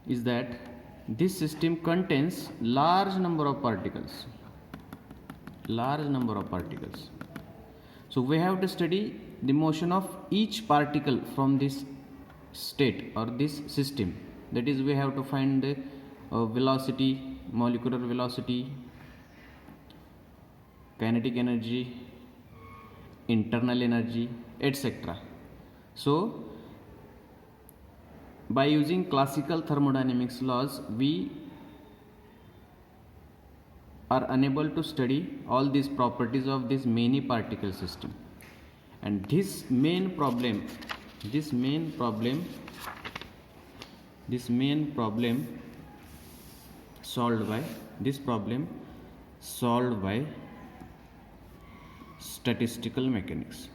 is that this system contains large number of particles. So we have to study the motion of each particle from this state or this system. That is, we have to find the velocity, molecular velocity, kinetic energy, internal energy, etc. So by using classical thermodynamics laws, we are unable to study all these properties of this many particle system. And this main problem solved by statistical mechanics.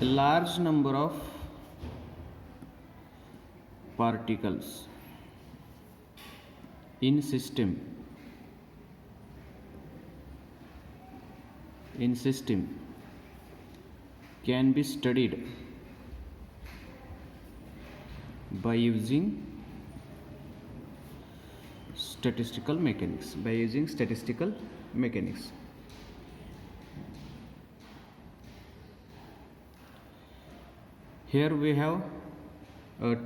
A large number of particles in system can be studied by using statistical mechanics. Here we have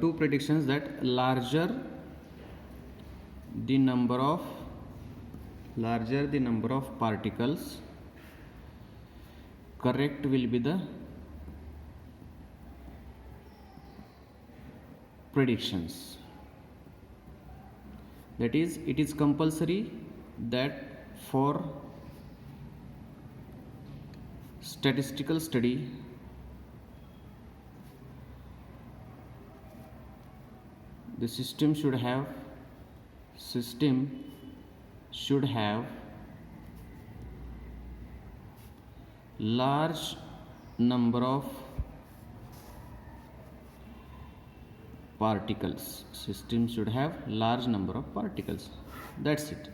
two predictions, that larger the number of particles, correct will be the predictions. That is, it is compulsory that for statistical study the system should have large number of particles. That's it.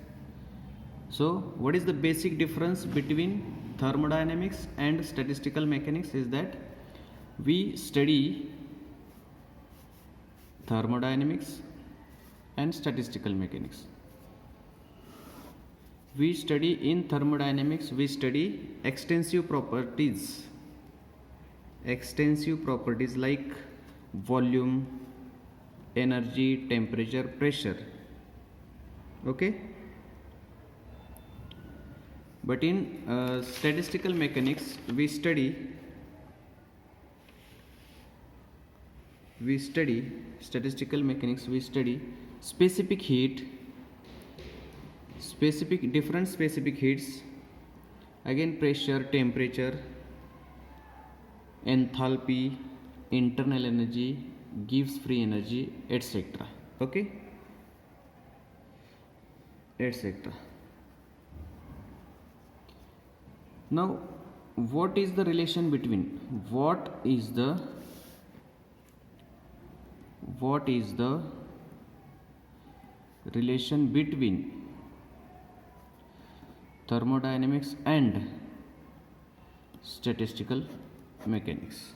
So what is the basic difference between thermodynamics and statistical mechanics is that we study thermodynamics and statistical mechanics. We study in thermodynamics, we study extensive properties like volume, energy, temperature, pressure. Okay? But in statistical mechanics we study specific heat, different specific heats, again pressure, temperature, enthalpy, internal energy, Gibbs free energy, etc. Okay, etc. Now what is the relation between thermodynamics and statistical mechanics?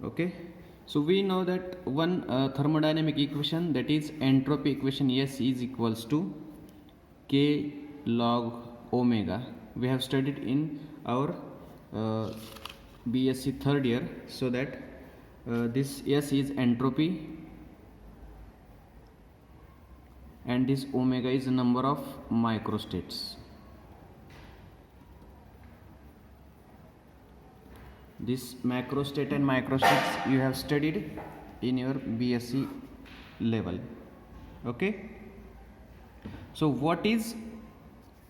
Okay, so we know that one thermodynamic equation, that is entropy equation, S is equals to K log omega. We have studied in our BSc third year. So that this S is entropy and this omega is the number of microstates. This macrostate and microstates you have studied in your BSc level. Okay, so what is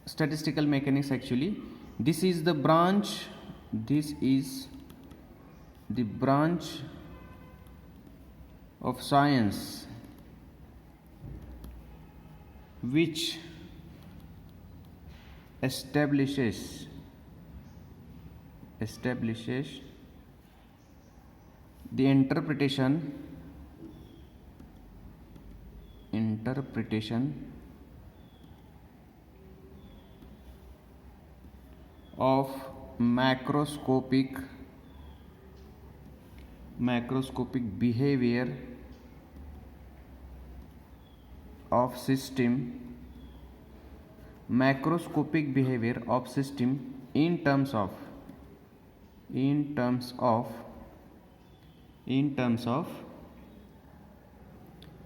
statistical mechanics actually? This is the branch of science which establishes the interpretation of macroscopic behavior of system in terms of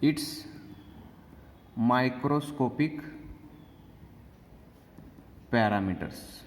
its microscopic parameters.